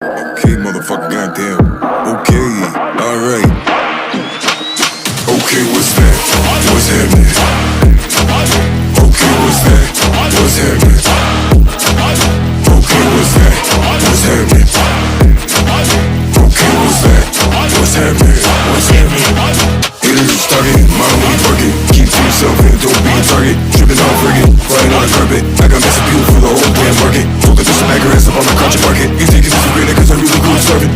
Okay, motherfucker, goddamn. Okay, alright. Okay, what's that? What's happening? Okay, what's that? What's happening? Okay, what's that? What's happening? Okay, what's that? What's happening? What's happening? Hit it, start it, model when you work it. Keep to yourself and don't be a target. Tripping off friggin', flying on the carpet. I got massive appeal for the whole damn market. Told her just smack her ass up on the crotch market. You think it's for granted cause I'm really good at serving.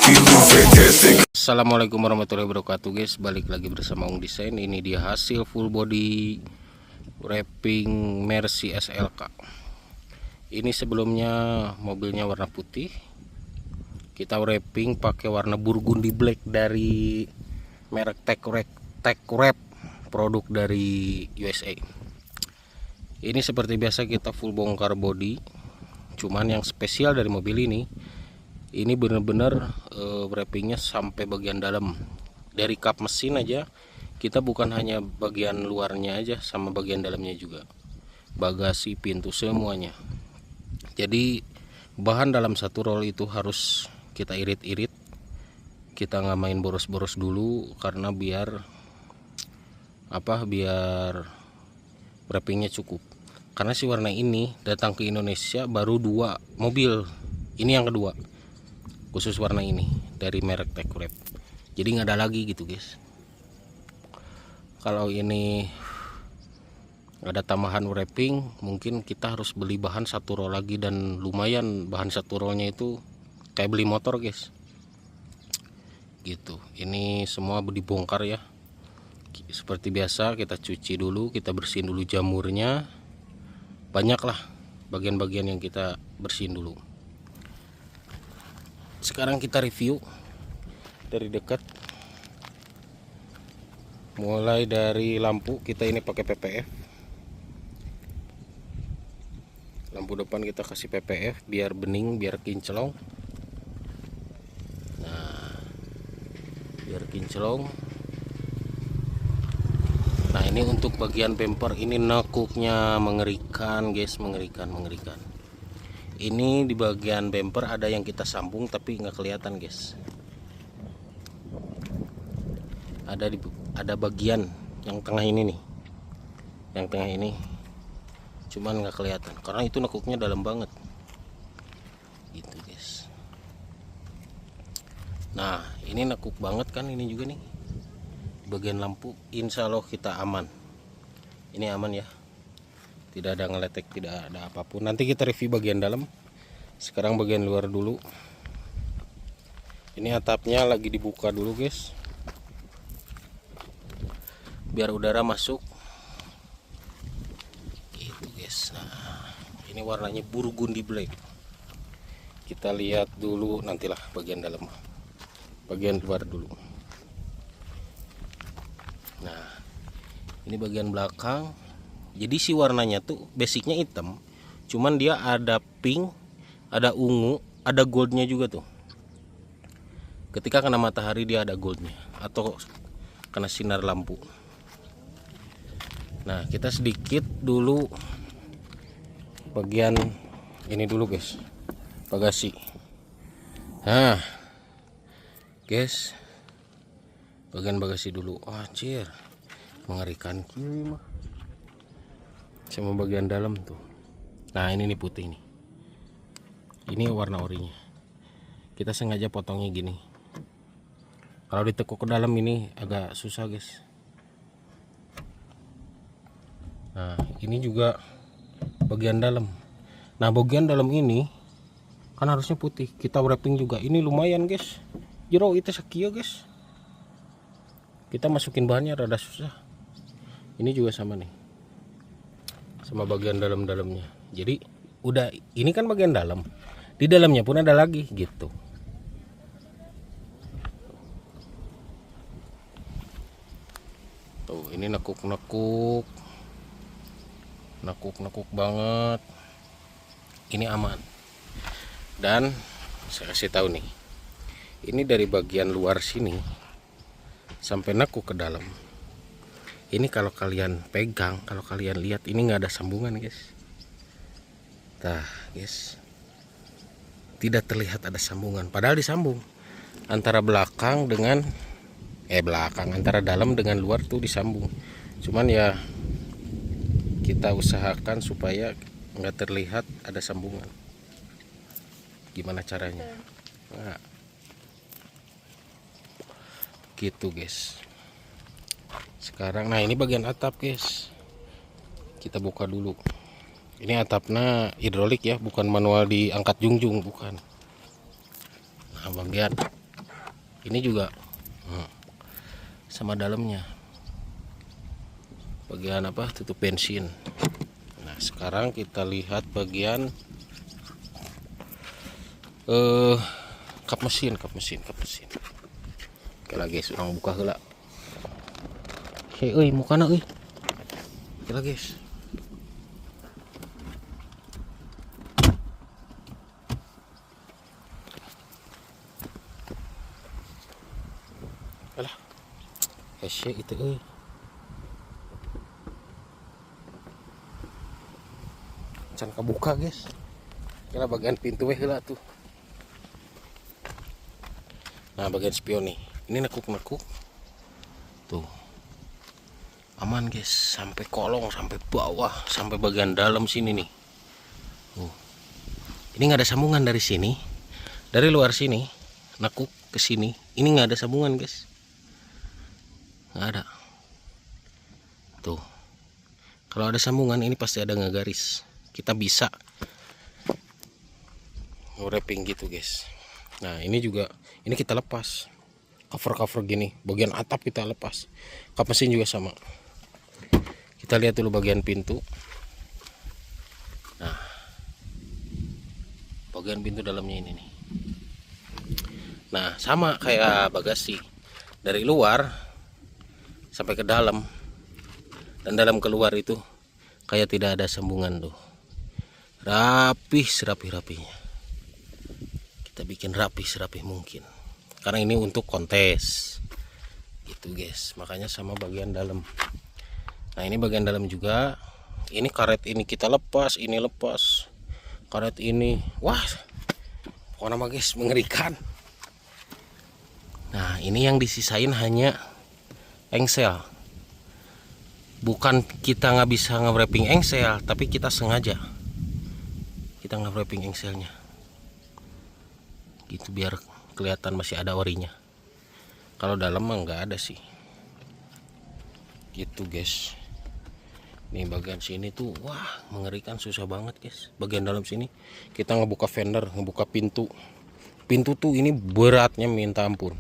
Feeling fantastic. Assalamualaikum warahmatullahi wabarakatuh guys, balik lagi bersama Ung Desain. Ini dia hasil full body wrapping Mercy SLK. Ini sebelumnya mobilnya warna putih, kita wrapping pakai warna burgundy black dari merek Tech Wrap, produk dari USA. Ini seperti biasa kita full bongkar body, cuman yang spesial dari mobil ini bener-bener wrappingnya sampai bagian dalam. Dari kap mesin aja kita bukan hanya bagian luarnya aja, sama bagian dalamnya juga, bagasi, pintu, semuanya. Jadi bahan dalam satu roll itu harus kita irit-irit, kita nggak main boros-boros dulu, karena biar wrappingnya cukup. Karena si warna ini datang ke Indonesia baru 2 mobil, ini yang kedua khusus warna ini dari merek Tech Wrap. Jadi nggak ada lagi gitu guys. Kalau ini ada tambahan wrapping, mungkin kita harus beli bahan satu roll lagi, dan lumayan bahan satu rollnya itu kayak beli motor guys gitu. Ini semua dibongkar ya, seperti biasa kita cuci dulu, kita bersihin dulu jamurnya, banyak lah bagian-bagian yang kita bersihin dulu. Sekarang kita review dari dekat, mulai dari lampu. Kita ini pakai PPF, lampu depan kita kasih PPF biar bening, biar kinclong. Nah, biar kinclong. Nah, ini untuk bagian bumper, ini nekuknya mengerikan guys, mengerikan. Ini di bagian bumper ada yang kita sambung tapi nggak kelihatan guys. Ada bagian yang tengah ini nih, yang tengah ini cuman nggak kelihatan karena itu nekuknya dalam banget gitu guys. Nah, ini nekuk banget kan, ini juga nih bagian lampu. Insya Allah kita aman, ini aman ya, tidak ada ngeletek, tidak ada apapun. Nanti kita review bagian dalam. Sekarang bagian luar dulu. Ini atapnya lagi dibuka dulu guys, biar udara masuk gitu guys. Nah, ini warnanya burgundy black. Kita lihat dulu, nantilah bagian dalam, bagian luar dulu. Nah, ini bagian belakang. Jadi si warnanya tuh basicnya hitam, cuman dia ada pink, ada ungu, ada goldnya juga tuh. Ketika kena matahari dia ada goldnya, atau kena sinar lampu. Nah, kita sedikit dulu bagian ini dulu guys, bagasi. Nah guys, bagian bagasi dulu. Anjir, mengerikan kiri mah, sama bagian dalam tuh. Nah, ini nih putih nih, ini warna orinya. Kita sengaja potongnya gini, kalau ditekuk ke dalam ini agak susah guys. Nah, ini juga bagian dalam. Nah, bagian dalam ini kan harusnya putih, kita wrapping juga. Ini lumayan guys, jero itu sekian guys. Kita masukin bahannya rada susah. Ini juga sama nih, sama bagian dalam-dalamnya. Jadi udah, ini kan bagian dalam, di dalamnya pun ada lagi gitu. Tuh, ini nekuk banget. Ini aman. Dan saya kasih tahu nih, ini dari bagian luar sini sampai nekuk ke dalam. Ini kalau kalian pegang, kalau kalian lihat, ini nggak ada sambungan guys. Nah guys, tidak terlihat ada sambungan, padahal disambung antara belakang dengan antara dalam dengan luar tuh disambung. Cuman ya kita usahakan supaya nggak terlihat ada sambungan. Gimana caranya? Nah, gitu guys. Sekarang nah ini bagian atap guys, kita buka dulu. Ini atapnya hidrolik ya, bukan manual diangkat jungjung, bukan. Nah bagian ini juga sama dalamnya, bagian apa, tutup bensin. Nah sekarang kita lihat bagian kap mesin. Oke lah guys, orang buka heula. Euy mukana euy. Oke lah guys. Alah. Hese itu euy. Can kabuka guys. Kira bagian pintu weh heula tuh. Nah bagian spion nih, ini nekuk-nekuk tuh aman guys, sampai kolong, sampai bawah, sampai bagian dalam sini nih. Ini nggak ada sambungan dari sini, dari luar sini nekuk ke sini, ini nggak ada sambungan guys, nggak ada. Tuh kalau ada sambungan ini pasti ada ngegaris, kita bisa wrapping gitu guys. Nah ini juga, ini kita lepas cover gini, bagian atap kita lepas, kap mesin juga sama. Kita lihat dulu bagian pintu. Nah bagian pintu dalamnya ini nih. Nah sama kayak bagasi, dari luar sampai ke dalam dan dalam keluar itu kayak tidak ada sambungan tuh, rapih serapih-rapihnya. Kita bikin rapih mungkin, karena ini untuk kontes gitu guys, makanya sama bagian dalam. Nah ini bagian dalam juga, ini karet ini kita lepas, ini lepas karet ini, wah pokoknya mah guys mengerikan. Nah ini yang disisain hanya engsel, bukan kita nggak bisa nge-wrapping engsel, tapi kita sengaja kita nge-wrapping engselnya gitu biar kelihatan masih ada orinya. Kalau dalam mah nggak ada sih gitu guys. Nih bagian sini tuh wah mengerikan, susah banget guys. Bagian dalam sini kita ngebuka fender, ngebuka pintu tuh ini beratnya minta ampun.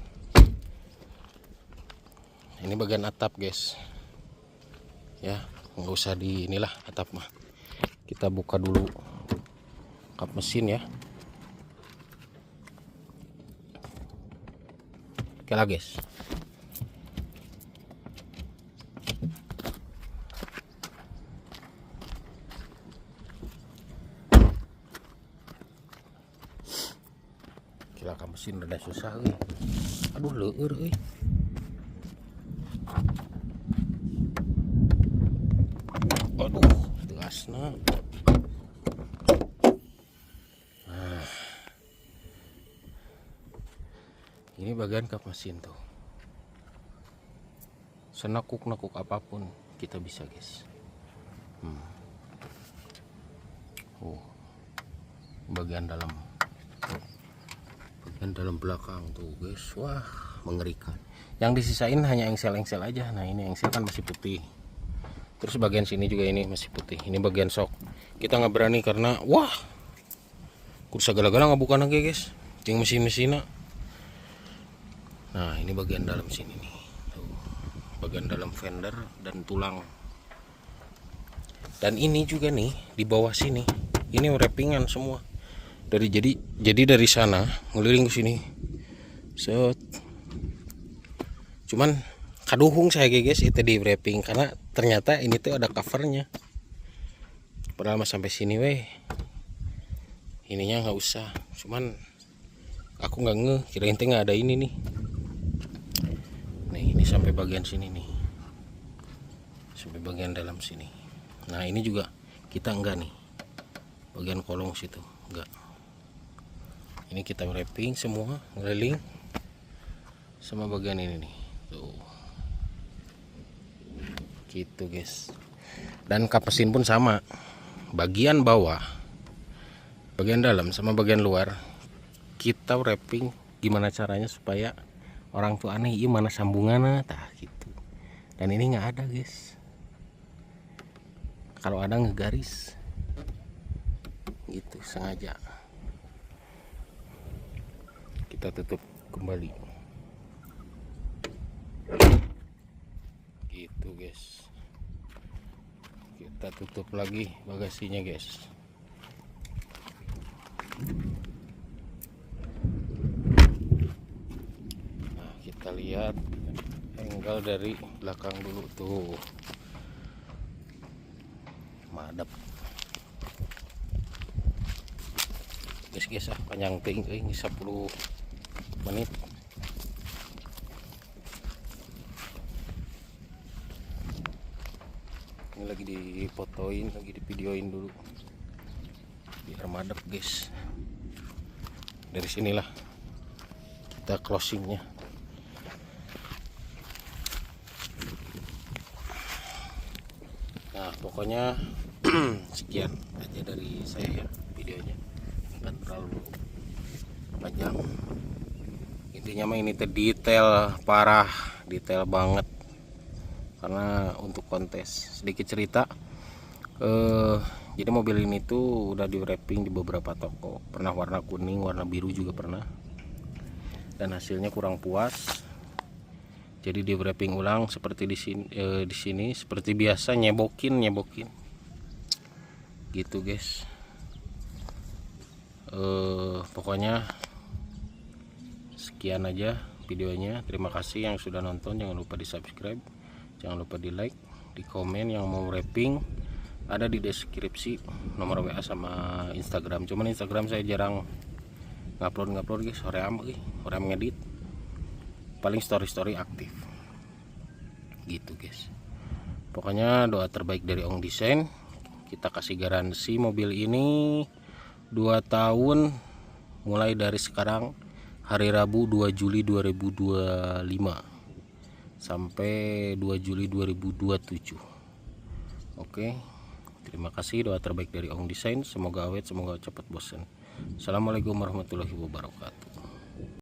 Ini bagian atap guys ya, nggak usah di inilah atap mah. Kita buka dulu kap mesin ya. Oke lah guys. Kira kap mesin rada susah euy. Aduh leueur euy. Aduh, tegasna. Ini bagian kap mesin tuh, senekuk-nekuk apapun kita bisa guys. Bagian dalam belakang tuh guys, wah mengerikan. Yang disisain hanya engsel-engsel aja. Nah ini engsel kan masih putih, terus bagian sini juga ini masih putih. Ini bagian sok kita nggak berani karena wah kursa gala-gala nggak bukan lagi guys, ting mesin-mesinnya. Nah ini bagian dalam sini nih tuh, bagian dalam fender dan tulang. Dan ini juga nih di bawah sini, ini wrappingan semua dari jadi dari sana ngeliling ke sini set. Cuman kaduhung saya guys itu di wrapping karena ternyata ini tuh ada covernya. Padahal mah sampai sini weh ininya nggak usah, cuman aku nggak ngeh kirain teh nggak ada ini nih. Nih ini sampai bagian sini nih, sampai bagian dalam sini. Nah ini juga kita enggak nih bagian kolong situ enggak. Ini kita wrapping semua ngeliling sama bagian ini nih tuh gitu guys. Dan kap mesin pun sama, bagian bawah, bagian dalam sama bagian luar kita wrapping. Gimana caranya supaya orang tuh aneh, iya mana sambungannya tah gitu. Dan ini nggak ada guys, kalau ada ngegaris gitu sengaja. Kita tutup kembali gitu guys. Kita tutup lagi bagasinya guys. Nah kita lihat angle dari belakang dulu tuh, madep guys panjang tinggi 10 menit. Ini lagi difotoin, lagi divideoin dulu biar madep guys. Dari sinilah kita closingnya. Nah pokoknya sekian aja dari saya ya videonya, nggak terlalu panjang. Intinya mah ini detail parah, detail banget karena untuk kontes. Sedikit cerita, jadi mobil ini tuh udah di wrapping di beberapa toko, pernah warna kuning, warna biru juga pernah, dan hasilnya kurang puas. Jadi di wrapping ulang seperti di sini seperti biasa, nyebokin gitu guys. Pokoknya sekian aja videonya. Terima kasih yang sudah nonton. Jangan lupa di subscribe, jangan lupa di like, di komen. Yang mau wrapping ada di deskripsi nomor WA sama Instagram. Cuman Instagram saya jarang ngupload guys, hoream ngedit, paling story aktif gitu guys. Pokoknya doa terbaik dari Ong Desain. Kita kasih garansi mobil ini 2 tahun mulai dari sekarang hari Rabu 2 Juli 2025 sampai 2 Juli 2027. Oke, terima kasih, doa terbaik dari Ong Desain. Semoga awet, semoga cepat bosan. Assalamualaikum warahmatullahi wabarakatuh.